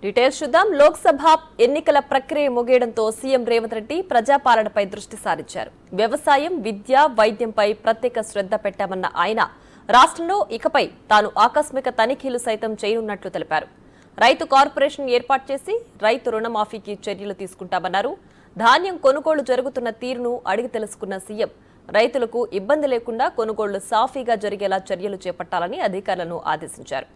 Details చూద్దాం. లోక్సభ ఎన్నికల ప్రక్రియ ముగియడంతో సీఎం రేవంత్ రెడ్డి ప్రజాపాలనపై దృష్టి సారించారు. వ్యవసాయం, విద్య, వైద్యంపై ప్రత్యేక శ్రద్ధ పెట్టామన్న ఆయన రాష్ట్రంలో ఇకపై తాను ఆకస్మిక తనిఖీలు సైతం చేయనున్నట్లు తెలిపారు. రైతు కార్పొరేషన్ ఏర్పాటు చేసి రైతు రుణమాఫీకి చర్యలు తీసుకుంటామన్నారు. ధాన్యం కొనుగోలు జరుగుతున్న తీరును అడిగి తెలుసుకున్న సీఎం రైతులకు ఇబ్బంది లేకుండా కొనుగోళ్లు సాఫీగా జరిగేలా చర్యలు చేపట్టాలని అధికారులను ఆదేశించారు.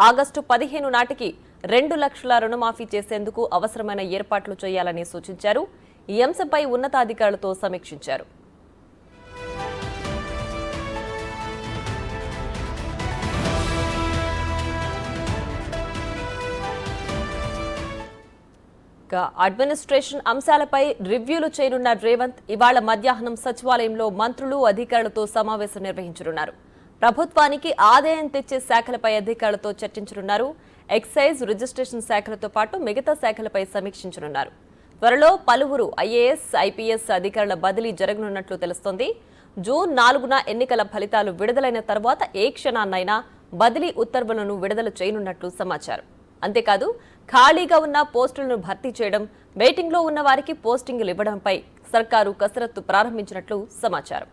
ఆగస్టు 15 నాటికి 2 లక్షల రుణమాఫీ చేసేందుకు అవసరమైన ఏర్పాట్లు చేయాలని సూచించారు. ఈ అంశంపై ఉన్నతాధికారులతో సమీక్షించారు. అడ్మినిస్ట్రేషన్ అంశాలపై రివ్యూలు చేయనున్న రేవంత్ ఇవాళ మధ్యాహ్నం సచివాలయంలో మంత్రులు, అధికారులతో సమావేశం నిర్వహించనున్నారు. ప్రభుత్వానికి ఆదాయం తెచ్చే శాఖలపై అధికారులతో చర్చించనున్నారు. ఎక్సైజ్, రిజిస్ట్రేషన్ శాఖలతో పాటు మిగతా శాఖలపై సమీక్షించనున్నారు. త్వరలో పలువురు ఐఏఎస్, ఐపీఎస్ అధికారుల బదిలీ జరగనున్నట్లు తెలుస్తోంది. జూన్ 4న ఎన్నికల ఫలితాలు విడుదలైన తర్వాత ఏ క్షణాన్నైనా బదిలీ ఉత్తర్వులను విడుదల చేయనున్నట్లు సమాచారం. అంతేకాదు ఖాళీగా ఉన్న పోస్టులను భర్తీ చేయడం, వెయిటింగ్లో ఉన్న వారికి పోస్టింగులు ఇవ్వడంపై సర్కారు కసరత్తు ప్రారంభించినట్లు సమాచారం.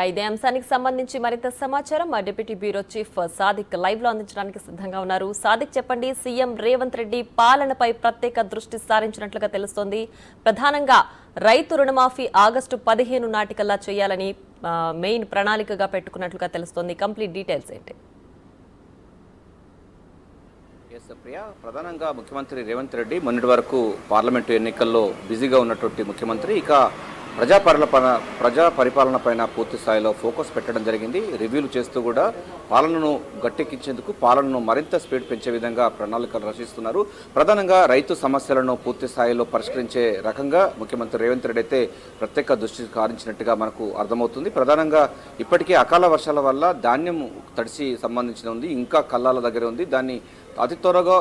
ఇదే అంశానికి సంబంధించి మరింత సమాచారం మా deputy bureau chief Sadiq live లో అందించడానికి సిద్ధంగా ఉన్నారు. సాదిక్, చెప్పండి, సీఎం రేవంత్ రెడ్డి పాలనపై ప్రత్యేక దృష్టి సారించినట్లుగా తెలుస్తోంది. ప్రధానంగా రైతు రుణమాఫీ ఆగస్టు 15 నాటికల్లా చేయాలని మెయిన్ ప్రణాళికగా పెట్టుకున్నట్లుగా తెలుస్తోంది. కంప్లీట్ డీటెయిల్స్ ఏంటి? ప్రధానంగా ముఖ్యమంత్రి రేవంత్ రెడ్డి మొన్నటి వరకు పార్లమెంటు ఎన్నికల్లో బిజీగా ఉన్నటువంటి ముఖ్యమంత్రి ఇక ప్రజా పరిపాలన పైన పూర్తి స్థాయిలో ఫోకస్ పెట్టడం జరిగింది. రివ్యూలు చేస్తూ కూడా పాలనను గట్టెక్కించేందుకు, పాలనను మరింత స్పీడ్ పెంచే విధంగా ప్రణాళికలు రచిస్తున్నారు. ప్రధానంగా రైతు సమస్యలను పూర్తి స్థాయిలో పరిష్కరించే రకంగా ముఖ్యమంత్రి రేవంత్ రెడ్డి అయితే ప్రత్యేక దృష్టి సారించినట్టుగా మనకు అర్థమవుతుంది. ప్రధానంగా ఇప్పటికే అకాల వర్షాల వల్ల ధాన్యం తడిసి సంబంధించిన ఉంది, ఇంకా కల్లాల దగ్గర ఉంది. దాన్ని అతి త్వరగా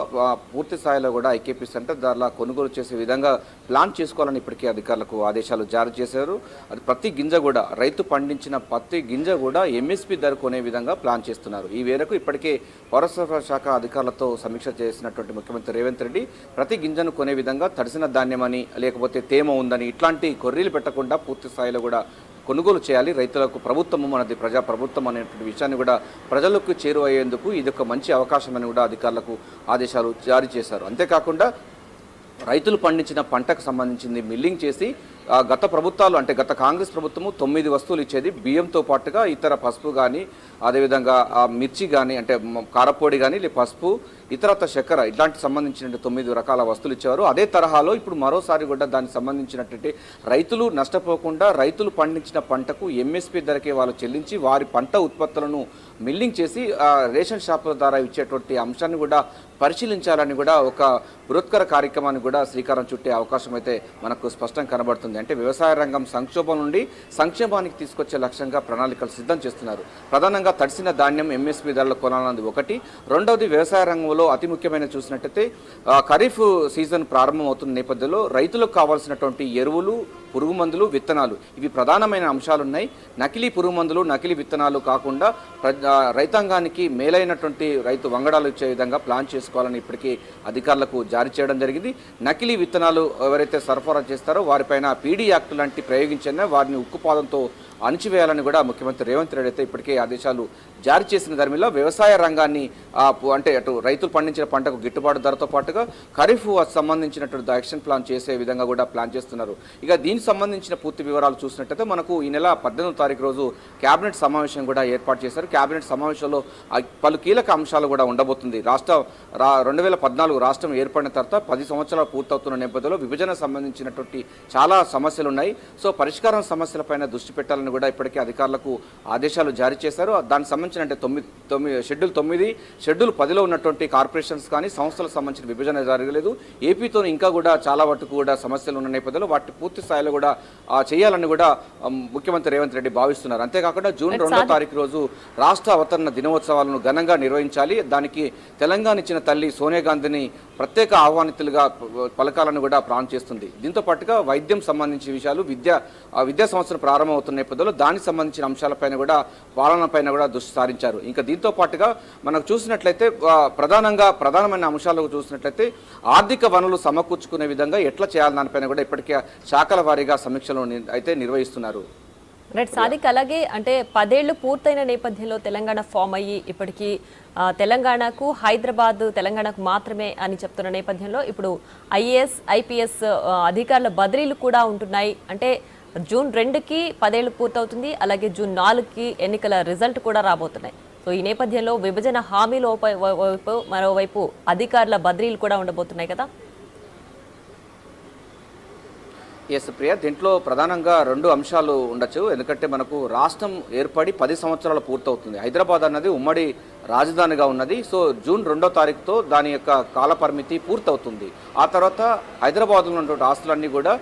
పూర్తి స్థాయిలో కూడా ఐకేపీ సెంటర్ ద్వారా కొనుగోలు చేసే విధంగా ప్లాన్ చేసుకోవాలని ఇప్పటికే అధికారులకు ఆదేశాలు జారీ చేశారు. అది ప్రతి గింజ కూడా, రైతు పండించిన ప్రతి గింజ కూడా ఎంఎస్పీ ధర కొనే విధంగా ప్లాన్ చేస్తున్నారు. ఈ మేరకు ఇప్పటికే పౌర సరఫరా శాఖ అధికారులతో సమీక్ష చేసినటువంటి ముఖ్యమంత్రి రేవంత్ రెడ్డి ప్రతి గింజను కొనే విధంగా తడిసిన ధాన్యమని, లేకపోతే తేమ ఉందని ఇట్లాంటి కొర్రీలు పెట్టకుండా పూర్తి స్థాయిలో కూడా కొనుగోలు చేయాలి. రైతులకు ప్రభుత్వము మనది ప్రజా ప్రభుత్వం అనేటువంటి విషయాన్ని కూడా ప్రజలకు చేరువయ్యేందుకు ఇది ఒక మంచి అవకాశం అని కూడా అధికారులకు ఆదేశాలు జారీ చేశారు. అంతేకాకుండా రైతులు పండించిన పంటకు సంబంధించింది మిల్లింగ్ చేసి గత ప్రభుత్వాలు అంటే గత కాంగ్రెస్ ప్రభుత్వము 9 వస్తువులు ఇచ్చేది. బియ్యంతో పాటుగా ఇతర పసుపు కానీ, అదేవిధంగా మిర్చి కానీ, అంటే కారపొడి కానీ, పసుపు, ఇతరత చక్కెర, ఇట్లాంటి సంబంధించిన 9 రకాల వస్తువులు ఇచ్చేవారు. అదే తరహాలో ఇప్పుడు మరోసారి కూడా దానికి సంబంధించినటువంటి రైతులు నష్టపోకుండా రైతులు పండించిన పంటకు ఎంఎస్పీ ధరకే వాళ్ళు చెల్లించి వారి పంట ఉత్పత్తులను మిల్లింగ్ చేసి రేషన్ షాపుల ద్వారా ఇచ్చేటువంటి అంశాన్ని కూడా పరిశీలించాలని కూడా ఒక బృహత్కర కార్యక్రమాన్ని కూడా శ్రీకారం చుట్టే అవకాశం అయితే మనకు స్పష్టం కనబడుతుంది. అంటే వ్యవసాయ రంగం సంక్షోభం నుండి సంక్షేమానికి తీసుకొచ్చే లక్ష్యంగా ప్రణాళికలు సిద్ధం చేస్తున్నారు. ప్రధానంగా తడిసిన ధాన్యం ఎంఎస్పీ ధరలు కొనాలన్నది ఒకటి. రెండవది వ్యవసాయ రంగంలో అతి ముఖ్యమైన చూసినట్టయితే ఖరీఫ్ సీజన్ ప్రారంభం అవుతున్న నేపథ్యంలో రైతులకు కావాల్సినటువంటి ఎరువులు, పురుగు మందులు, విత్తనాలు, ఇవి ప్రధానమైన అంశాలున్నాయి. నకిలీ పురుగు మందులు, నకిలీ విత్తనాలు కాకుండా రైతాంగానికి మేలైనటువంటి రైతు వంగడాలు ఇచ్చే విధంగా ప్లాన్ చేసుకోవాలని ఇప్పటికీ అధికారులకు జారీ చేయడం జరిగింది. నకిలీ విత్తనాలు ఎవరైతే సరఫరా చేస్తారో వారిపైన పీడీ యాక్ట్ లాంటి ప్రయోగించిన వారిని ఉక్కుపాదంతో అణిచివేయాలని కూడా ముఖ్యమంత్రి రేవంత్ రెడ్డి అయితే ఇప్పటికే ఆదేశాలు జారీ చేసిన ధర్మిలో వ్యవసాయ రంగాన్ని అంటే అటు రైతులు పండించిన పంటకు గిట్టుబాటు ధరతో పాటుగా ఖరీఫ్ సంబంధించినటువంటి యాక్షన్ ప్లాన్ చేసే విధంగా కూడా ప్లాన్ చేస్తున్నారు. ఇక దీనికి సంబంధించిన పూర్తి వివరాలు చూసినట్టయితే మనకు ఈ నెల 18వ తారీఖు రోజు కేబినెట్ సమావేశం కూడా ఏర్పాటు చేశారు. కేబినెట్ సమావేశంలో పలు కీలక అంశాలు కూడా ఉండబోతుంది. 2014 రాష్ట్రం ఏర్పడిన తర్వాత 10 సంవత్సరాలు పూర్తవుతున్న నేపథ్యంలో విభజన సంబంధించినటువంటి చాలా సమస్యలు ఉన్నాయి. సో పరిష్కారం సమస్యలపైన దృష్టి పెట్టాలని కూడా ఇప్పటికే అధికారులకు ఆదేశాలు జారీ చేశారు. దానికి సంబంధించిన అంటే షెడ్యూల్ 9, షెడ్యూల్ 10లో ఉన్నటువంటి కార్పొరేషన్స్ కానీ సంస్థలకు సంబంధించిన విభజన జరగలేదు. ఏపీతో ఇంకా కూడా చాలా వరకు కూడా సమస్యలు ఉన్న నేపథ్యంలో వాటి పూర్తి స్థాయిలో స్థాయిలో కూడా చేయాలని కూడా ముఖ్యమంత్రి రేవంత్ రెడ్డి భావిస్తున్నారు. అంతేకాకుండా జూన్ 2వ తారీఖు రోజు రాష్ట్ర అవతరణ దినోత్సవాలను ఘనంగా నిర్వహించాలి. దానికి తెలంగాణ ఇచ్చిన తల్లి సోనియా గాంధీని ప్రత్యేక ఆహ్వానితులుగా పలకాలను కూడా ప్లాన్ చేస్తుంది. దీంతో పాటుగా వైద్యం సంబంధించిన విషయాలు, విద్యా సంవత్సరం ప్రారంభమవుతున్న నేపథ్యంలో దానికి సంబంధించిన అంశాలపైన కూడా పాలనపైన కూడా దృష్టి సారించారు. ఇంకా దీంతో పాటుగా మనకు చూసినట్లయితే ప్రధానమైన అంశాలు చూసినట్లయితే ఆర్థిక వనరులు సమకూర్చుకునే విధంగా ఎట్లా చేయాలని దానిపైన కూడా ఇప్పటికే శాఖల వారీగా సమీక్షలు అయితే నిర్వహిస్తున్నారు. రైట్ సాదిక్, అలాగే అంటే 10 ఏళ్లు పూర్తయిన నేపథ్యంలో తెలంగాణ ఫామ్ అయ్యి ఇప్పటికీ తెలంగాణకు హైదరాబాద్ తెలంగాణకు మాత్రమే అని చెప్తున్న నేపథ్యంలో ఇప్పుడు ఐఏఎస్ ఐపీఎస్ అధికారుల బదిలీలు కూడా ఉంటున్నాయి. అంటే జూన్ 2కి 10 ఏళ్లు పూర్తవుతుంది, అలాగే జూన్ 4కి ఎన్నికల రిజల్ట్ కూడా రాబోతున్నాయి. సో ఈ నేపథ్యంలో విభజన హామీల వైపు మరోవైపు అధికారుల బదిలీలు కూడా ఉండబోతున్నాయి కదా. ఎస్ ప్రియ, దీంట్లో ప్రధానంగా 2 అంశాలు ఉండొచ్చు. ఎందుకంటే మనకు రాష్ట్రం ఏర్పడి 10 సంవత్సరాలు పూర్తవుతుంది. హైదరాబాద్ అన్నది ఉమ్మడి రాజధానిగా ఉన్నది. సో జూన్ 2వ తారీఖుతో దాని యొక్క కాల పరిమితి పూర్తవుతుంది. ఆ తర్వాత హైదరాబాద్లో ఉన్నటువంటి ఆస్తులన్నీ కూడా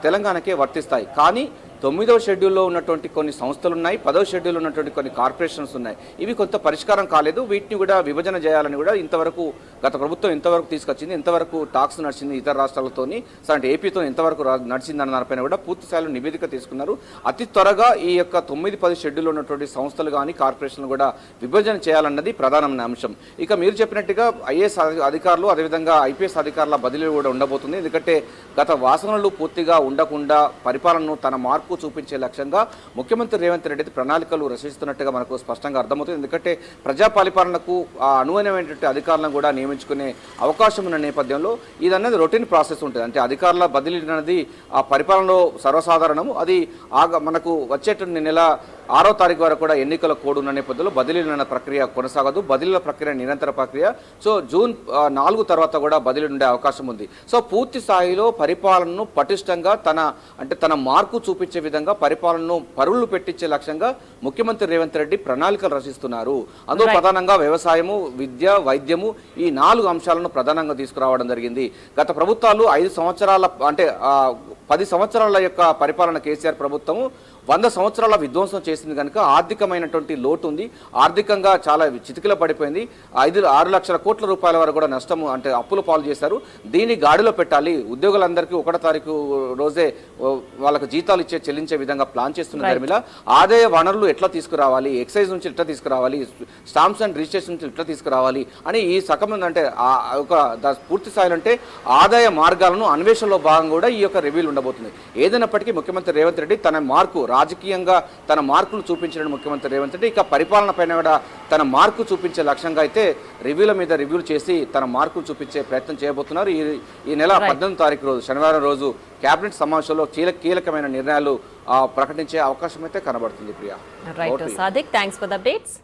తెలంగాణకే వర్తిస్తాయి. కానీ 9వ షెడ్యూల్లో ఉన్నటువంటి కొన్ని సంస్థలు ఉన్నాయి, 10వ షెడ్యూల్లో ఉన్నటువంటి కొన్ని కార్పొరేషన్స్ ఉన్నాయి. ఇవి కొంత పరిష్కారం కాలేదు. వీటిని కూడా విభజన చేయాలని కూడా ఇంతవరకు గత ప్రభుత్వం ఎంతవరకు తీసుకొచ్చింది, ఎంతవరకు టాక్స్ నడిచింది ఇతర రాష్ట్రాలతోని, అంటే ఏపీతో ఎంతవరకు నడిచింది అన్న దానిపైన కూడా పూర్తి స్థాయిలో నివేదిక తీసుకున్నారు. అతి త్వరగా ఈ యొక్క 9-10 షెడ్యూల్లో ఉన్నటువంటి సంస్థలు కానీ కార్పొరేషన్లు కూడా విభజన చేయాలన్నది ప్రధానమైన అంశం. ఇక మీరు చెప్పినట్టుగా ఐఏఎస్ అధికారులు అదేవిధంగా ఐపీఎస్ అధికారుల బదిలీలు కూడా ఉండబోతుంది. ఎందుకంటే గత వాసనలు పూర్తిగా ఉండకుండా పరిపాలనను తన మార్పు చూపించే లక్ష్యంగా ముఖ్యమంత్రి రేవంత్ రెడ్డి ప్రణాళికలు రచిస్తున్నట్టుగా మనకు స్పష్టంగా అర్థమవుతుంది. ఎందుకంటే ప్రజా పరిపాలనకు అనువైనటువంటి అధికారులను కూడా నియమించుకునే అవకాశం ఉన్న నేపథ్యంలో ఇదన్నది రొటీన్ ప్రాసెస్ ఉంటుంది. అంటే అధికారుల బదిలీ అనేది ఆ పరిపాలనలో సర్వసాధారణము. అది మనకు వచ్చేటువంటి నెల 6వ తారీఖు వరకు కూడా ఎన్నికల కోడ్ ఉన్న నేపథ్యంలో బదిలీల ప్రక్రియ కొనసాగదు. బదిలీల ప్రక్రియ నిరంతర ప్రక్రియ. సో జూన్ 4 తర్వాత కూడా బదిలీ ఉండే అవకాశం ఉంది. సో పూర్తి స్థాయిలో పరిపాలనను పటిష్టంగా తన మార్కు చూపించే విధంగా పరిపాలనను పరువులు పెట్టించే లక్ష్యంగా ముఖ్యమంత్రి రేవంత్ రెడ్డి ప్రణాళికలు రచిస్తున్నారు. అందులో ప్రధానంగా వ్యవసాయము, విద్య, వైద్యము ఈ 4 అంశాలను ప్రధానంగా తీసుకురావడం జరిగింది. గత ప్రభుత్వాలు 5 సంవత్సరాల అంటే 10 సంవత్సరాల యొక్క పరిపాలన కేసీఆర్ ప్రభుత్వము 100 సంవత్సరాల విధ్వంసం చేసింది కనుక ఆర్థికమైనటువంటి లోటు ఉంది. ఆర్థికంగా చాలా చితికిల పడిపోయింది. 5-6 లక్షల కోట్ల రూపాయల వరకు కూడా నష్టము అంటే అప్పుల పాలు చేశారు. దీన్ని గాడిలో పెట్టాలి. ఉద్యోగులందరికీ 1వ తారీఖు రోజే వాళ్ళకు జీతాలు చెల్లించే విధంగా ప్లాన్ చేస్తున్న ధర్మిలా ఆదాయ వనరులు ఎట్లా తీసుకురావాలి, ఎక్సైజ్ నుంచి ఎట్లా తీసుకురావాలి, స్టాంప్స్ అండ్ రిజిస్ట్రేషన్ నుంచి ఎట్లా తీసుకురావాలి అని ఈ సకం అంటే పూర్తి స్థాయిలో అంటే ఆదాయ మార్గాలను అన్వేషణలో భాగంగా కూడా ఈ యొక్క రివ్యూలు ఉండబోతుంది. ఏదైనప్పటికీ ముఖ్యమంత్రి రేవంత్ రెడ్డి తన మార్కు రాజకీయంగా తన మార్కులు చూపించిన ముఖ్యమంత్రి రేవంత్ రెడ్డి ఇక పరిపాలన పైన కూడా తన మార్కు చూపించే లక్ష్యంగా అయితే రివ్యూల మీద రివ్యూలు చేసి తన మార్కులు చూపించే ప్రయత్నం చేయబోతున్నారు. ఈ నెల 18వ తారీఖు రోజు శనివారం రోజు కేబినెట్ సమావేశంలో కీలకమైన నిర్ణయాలు ప్రకటించే అవకాశం అయితే కనబడుతుంది. Priya. Right Sadiq, thanks for the updates.